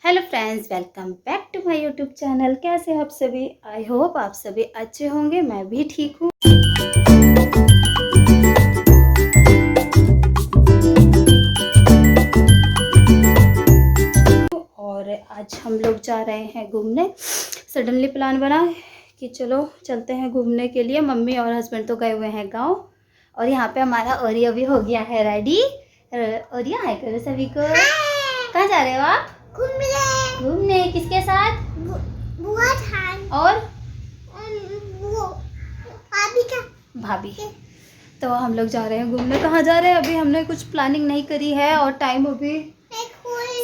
Hello friends, welcome back to my YouTube channel. कैसे हैं आप सभी? आई होप आप सभी अच्छे होंगे। मैं भी ठीक हूँ। और आज हम लोग जा रहे हैं घूमने। सडनली प्लान बना कि चलो चलते हैं घूमने के लिए। मम्मी और हस्बैंड तो गए हुए हैं गाँव, और यहाँ पे हमारा ओरियो भी हो गया है रेडी। ओरियो हाय करो सभी को। कहाँ जा रहे हो आप? घूमने किसके साथ? बुआ और भाभी। तो हम लोग जा रहे हैं घूमने। कहाँ जा रहे हैं अभी हमने कुछ प्लानिंग नहीं करी है, और टाइम अभी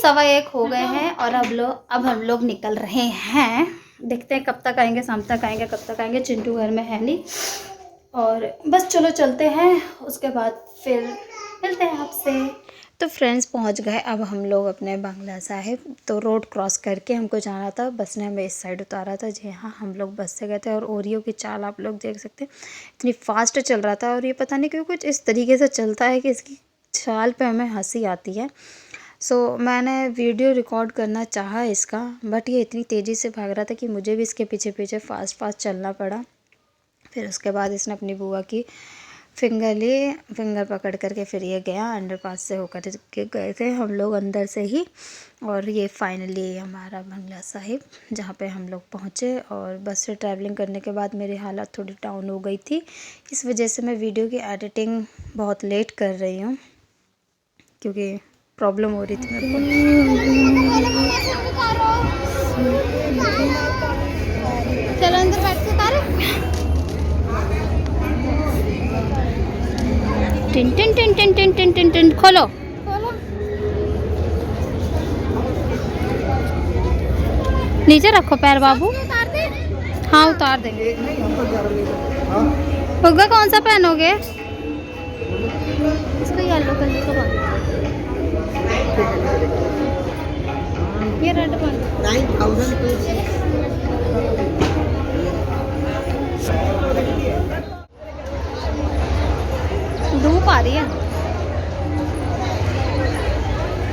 1:15 हो गए हैं, और अब हम लोग निकल रहे हैं। देखते हैं कब तक आएंगे, शाम तक आएंगे, कब तक आएंगे। चिंटू घर में है नहीं, और बस चलो चलते हैं, उसके बाद फिर मिलते हैं आपसे। तो फ्रेंड्स पहुंच गए अब हम लोग अपने बंगला साहिब। तो रोड क्रॉस करके हमको जाना था, बस ने हमें इस साइड उतारा था। जी हाँ, हम लोग बस से गए थे। और ओरियो की चाल आप लोग देख सकते हैं, इतनी फास्ट चल रहा था। और ये पता नहीं क्यों कुछ इस तरीके से चलता है कि इसकी चाल पे हमें हंसी आती है। सो मैंने वीडियो रिकॉर्ड करना चाहा इसका, बट ये इतनी तेज़ी से भाग रहा था कि मुझे भी इसके पीछे पीछे फास्ट चलना पड़ा। फिर उसके बाद इसने अपनी बुआ की फिंगर पकड़ करके फिर ये गया। अंडरपास से होकर के गए थे हम लोग अंदर से ही। और ये फाइनली हमारा बंगला साहिब, जहाँ पे हम लोग पहुँचे। और बस से ट्रैवलिंग करने के बाद मेरी हालत थोड़ी डाउन हो गई थी। इस वजह से मैं वीडियो की एडिटिंग बहुत लेट कर रही हूँ, क्योंकि प्रॉब्लम हो रही थी मेरे को। चलो अंदर बैठ के tin tin tin tin tin tin tin tin खोलो। नीचे रखो पैर बाबू। हाँ उतार देंगे। होगा कौन सा पहनोगे? इसको येलो कलर का बांधो। ये रेड बांधो। 9,000 धूप आ रही है।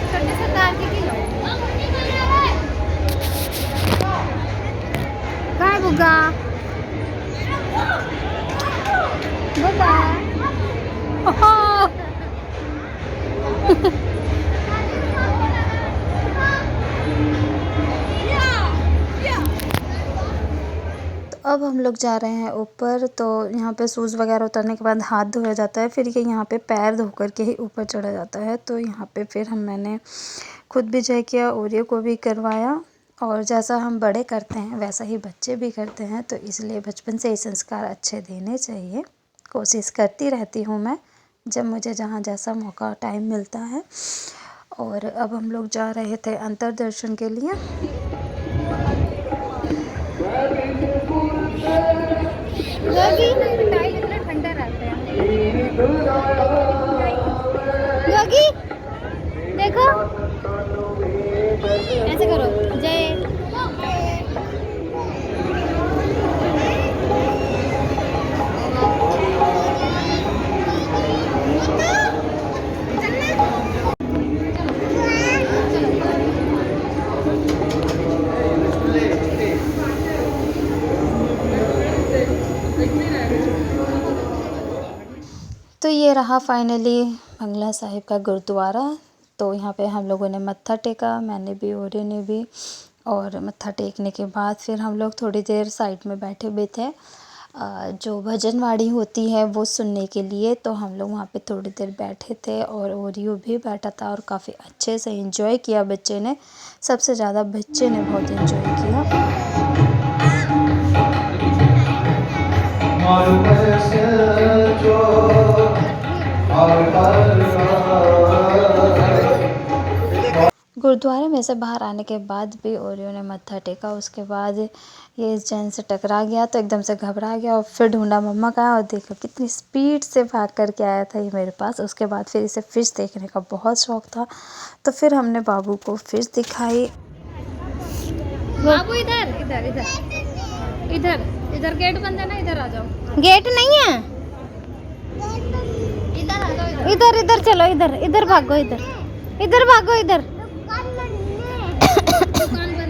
छोटे से तार के किलो कहाँ बुगा बुगा। अब हम लोग जा रहे हैं ऊपर। तो यहाँ पे शूज़ वगैरह उतरने के बाद हाथ धोया जाता है, फिर ये यहाँ पे पैर धो कर के ही ऊपर चढ़ा जाता है। तो यहाँ पे फिर मैंने खुद भी जय किया, ओरियो को भी करवाया। और जैसा हम बड़े करते हैं वैसा ही बच्चे भी करते हैं, तो इसलिए बचपन से ही संस्कार अच्छे देने चाहिए। कोशिश करती रहती हूँ मैं, जब मुझे जहाँ जैसा मौका टाइम मिलता है। और अब हम लोग जा रहे थे अंतरदर्शन के लिए। ठंडा रहता है। योगी देखो, ऐसे करो जय। तो ये रहा फाइनली बंगला साहिब का गुरुद्वारा। तो यहाँ पे हम लोगों ने मत्था टेका, मैंने भी, ओरियो ने भी। और मत्था टेकने के बाद फिर हम लोग थोड़ी देर साइड में बैठे हुए थे, जो भजनवाड़ी होती है वो सुनने के लिए। तो हम लोग वहाँ पे थोड़ी देर बैठे थे, और ओरियो भी बैठा था, और काफ़ी अच्छे से एंजॉय किया बच्चे ने। सबसे ज़्यादा बच्चे ने बहुत एंजॉय किया। गुरुद्वारे में से बाहर आने के बाद भी ओरियो ने मत्था टेका। उसके बाद ये इस जैन से टकरा गया, तो एकदम से घबरा गया, और फिर ढूंढा मम्मा का। और देखो कितनी स्पीड से भाग करके आया था ये मेरे पास। उसके बाद फिर इसे फिश देखने का बहुत शौक था, तो फिर हमने बाबू को फिश दिखाई। बाबू इधर इधर इधर इधर इधर गेट बंद है ना, इधर आ जाओ। गेट नहीं है, इधर आ जाओ। इधर इधर चलो, इधर इधर भागो, इधर इधर भागो, इधर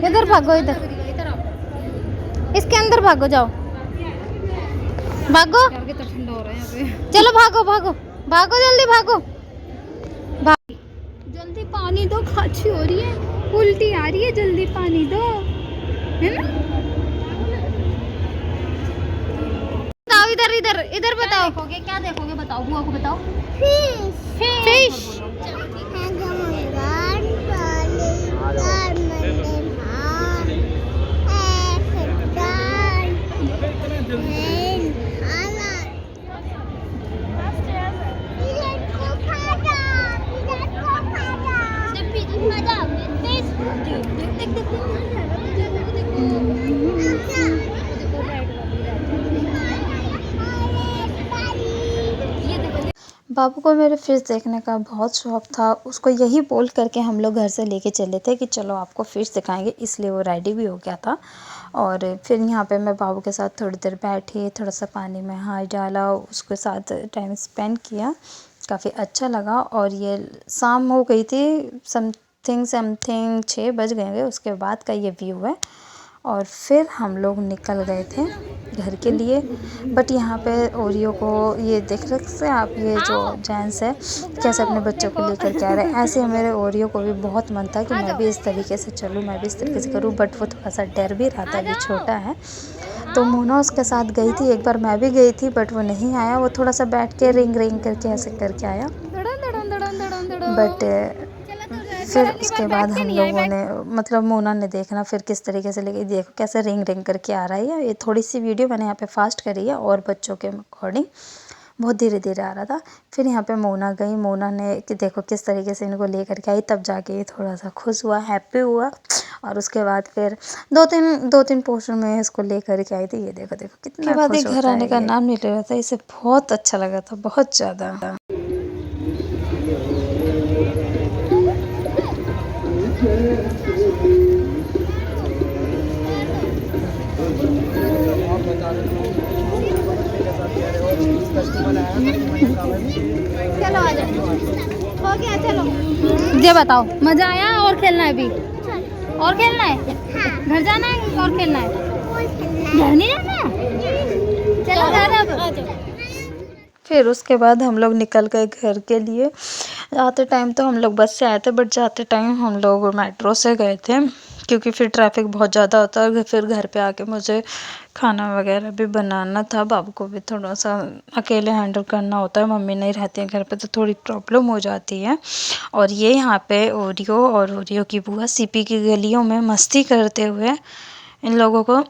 इधर भागो, इधर इसके अंदर भागो, जाओ भागो, ठंडा हो रहा है यहाँ पे। चलो भागो भागो भागो, जल्दी भागो, जल्दी पानी दो, खांसी हो रही है, उल्टी आ रही है, जल्दी पानी दो, है ना। बताओ, इधर इधर इधर बताओ, क्या देखोगे बताओ, बुआ को बताओ। फिश। बाबू को मेरे फिश देखने का बहुत शौक़ था, उसको यही बोल करके हम लोग घर से लेके चले थे कि चलो आपको फ़िश दिखाएंगे, इसलिए वो रेडी भी हो गया था। और फिर यहाँ पे मैं बाबू के साथ थोड़ी देर बैठी, थोड़ा सा पानी में हाथ डाला, उसके साथ टाइम स्पेंड किया, काफ़ी अच्छा लगा। और ये शाम हो गई थी, समथिंग 6 बज गए थे, उसके बाद का ये व्यू है। और फिर हम लोग निकल गए थे घर के लिए। बट यहाँ पे ओरियो को ये देख सकते हैं आप, ये जो जेंट्स है कैसे अपने बच्चों को लेकर के आ रहे हैं। ऐसे मेरे ओरियो को भी बहुत मन था कि मैं भी इस तरीके से चलूँ, मैं भी इस तरीके से करूँ, बट वो थोड़ा सा डर भी रहा था, अभी छोटा है। तो मोना उसके साथ गई थी, एक बार मैं भी गई थी, बट वो नहीं आया, वो थोड़ा सा बैठ के रिंग रिंग करके ऐसे करके आया। बट फिर उसके बाद हम लोगों ने, मतलब मोना ने देखना फिर किस तरीके से लेके, देखो कैसे रिंग रिंग करके आ रहा है। ये थोड़ी सी वीडियो मैंने यहाँ पे फास्ट करी है और बच्चों के अकॉर्डिंग बहुत धीरे धीरे आ रहा था। फिर यहाँ पे मोना गई, मोना ने कि देखो किस तरीके से इनको ले करके आई, तब जाके ये थोड़ा सा खुश हुआ, हैप्पी हुआ। और उसके बाद फिर दो तीन पोर्शन में इसको ले करके आई थी। ये देखो देखो कितना बाद घर आने का नाम नहीं ले रहा था, इसे बहुत अच्छा लगा था, बहुत ज़्यादा। चलो आ जाओ, हो गया, चलो ये बताओ, मज़ा आया और खेलना है अभी, और खेलना है, घर जाना है और खेलना है, घर नहीं जाना है, चलो घर आ जाओ। फिर उसके बाद हम लोग निकल गए घर के लिए। आते टाइम तो हम लोग बस से आए थे, बट जाते टाइम हम लोग मेट्रो से गए थे, क्योंकि फिर ट्रैफिक बहुत ज़्यादा होता है। फिर घर पे आके मुझे खाना वगैरह भी बनाना था, बाबू को भी थोड़ा सा अकेले हैंडल करना होता है, मम्मी नहीं रहती है घर पे तो थोड़ी प्रॉब्लम हो जाती है। और ये यहाँ पे ओरियो और ओरियो की बुआ सीपी की गलियों में मस्ती करते हुए इन लोगों को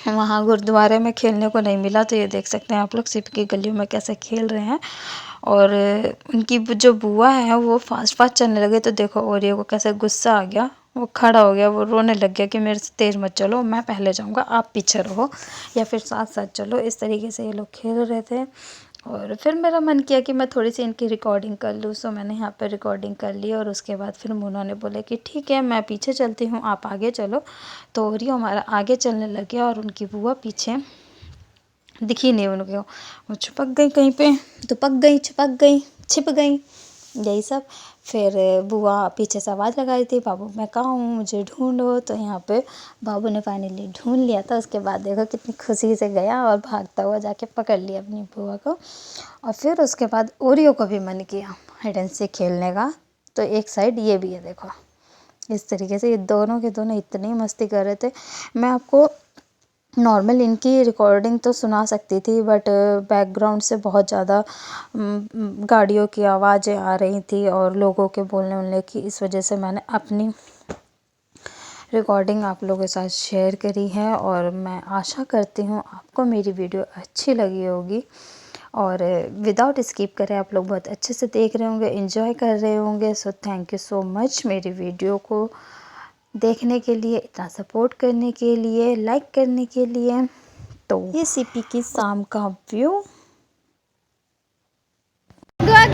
वहाँ गुरुद्वारे में खेलने को नहीं मिला, तो ये देख सकते हैं आप लोग सीपी की गलियों में कैसे खेल रहे हैं। और उनकी जो बुआ है वो फास्ट फास्ट चलने लगे, तो देखो ओरियो को कैसे गुस्सा आ गया, वो खड़ा हो गया, वो रोने लग गया कि मेरे से तेज़ मत चलो, मैं पहले जाऊंगा, आप पीछे रहो, या फिर साथ साथ चलो। इस तरीके से ये लोग खेल रहे थे। और फिर मेरा मन किया कि मैं थोड़ी सी इनकी रिकॉर्डिंग कर लूँ, सो मैंने यहाँ पर रिकॉर्डिंग कर ली। और उसके बाद फिर मोना ने बोला कि ठीक है मैं पीछे चलती हूँ, आप आगे चलो। तो ओरियो हमारा आगे चलने लग गया और उनकी बुआ पीछे दिखी नहीं उनको, वो छुपक गई कहीं पे, दुपक गई, छुपक गई, छिप गई, यही सब। फिर बुआ पीछे से आवाज़ लगाई थी, बाबू मैं कहाँ हूँ, मुझे ढूंढो। तो यहाँ पे बाबू ने फाइनली ढूंढ लिया था। उसके बाद देखो कितनी खुशी से गया और भागता हुआ जाके पकड़ लिया अपनी बुआ को। और फिर उसके बाद ओरियो को भी मन किया हाइड एंड सीक खेलने का, तो एक साइड ये भी है, देखो इस तरीके से ये दोनों के दोनों इतनी मस्ती कर रहे थे। मैं आपको नॉर्मल इनकी रिकॉर्डिंग तो सुना सकती थी, बट बैकग्राउंड से बहुत ज़्यादा गाड़ियों की आवाज़ें आ रही थी और लोगों के बोलने उलने की, इस वजह से मैंने अपनी रिकॉर्डिंग आप लोगों के साथ शेयर करी है। और मैं आशा करती हूँ आपको मेरी वीडियो अच्छी लगी होगी, और विदाउट स्किप करें आप लोग बहुत अच्छे से देख रहे होंगे, एंजॉय कर रहे होंगे। So thank you so much मेरी वीडियो को देखने के लिए, इतना सपोर्ट करने के लिए, लाइक करने के लिए। तो ये सीपी की शाम का व्यू। कहाँ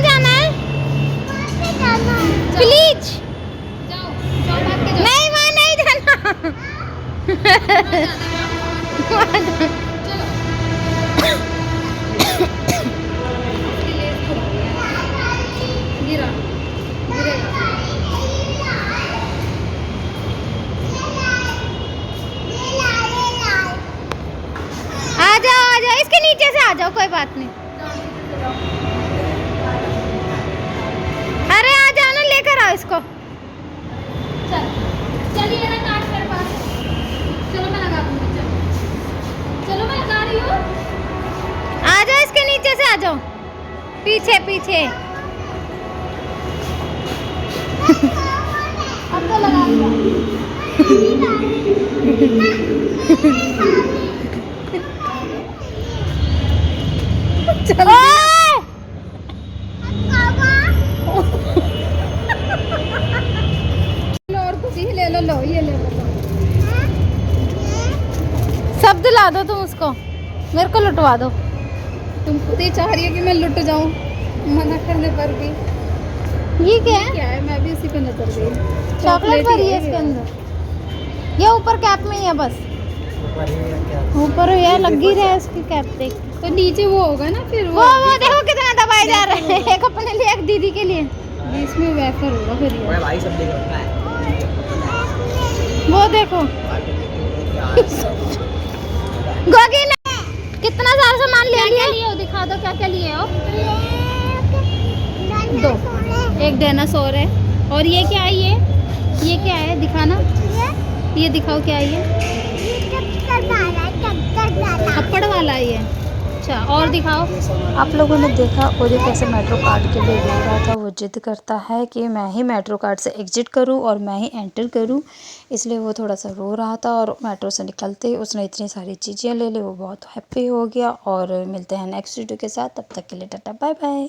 जाना है? प्लीज नहीं, वहाँ नहीं जाना। कोई बात नहीं। अरे आ जाओ ना, लेकर आओ इसको। चलिए ना, काट मेरे पास। चलो मैं लगा दूंगी। चलो मैं लगा रही हूँ। आ जाओ, इसके नीचे से आ जाओ, पीछे पीछे। अब तो लगा दिया। चलो और कुछ ही ले लो। लो ये ले लो। सब दिला दो तुम उसको, मेरे को लुटवा दो। तुम खुद ही चाह रही हो कि मैं लुट जाऊं, मना करने पर भी। ये क्या है? क्या है? मैं भी इसी पे नजर गई। चॉकलेट भरी है इसके अंदर। ये ऊपर कैप में ही है, बस ऊपर ये लगी रहे इसकी कैप। देख तो नीचे वो होगा ना फिर वो देखो कितना दबाए जा रहे हैं। एक अपने लिए, एक दीदी के लिए। इसमें वेफर होगा फिर ये। भाई सब है। वो देखो गोगी ने कितना सारा सामान ले लिया। लिए हो दिखा दो, क्या क्या लिए हो। दो, एक डायनासोर है। और ये क्या है? ये क्या है? दिखाना, ये दिखाओ क्या है ये। थप्पड़ वाला है ये। अच्छा, और दिखाओ। आप लोगों ने देखा और ये कैसे मेट्रो कार्ड के लिए रो रहा था। वो जिद करता है कि मैं ही मेट्रो कार्ड से एग्जिट करूं और मैं ही एंटर करूं, इसलिए वो थोड़ा सा रो रहा था। और मेट्रो से निकलते ही उसने इतनी सारी चीज़ें ले ली, वो बहुत हैप्पी हो गया। और मिलते हैं नेक्स्ट वीडियो के साथ, तब तक के लिए टाटा बाय बाय।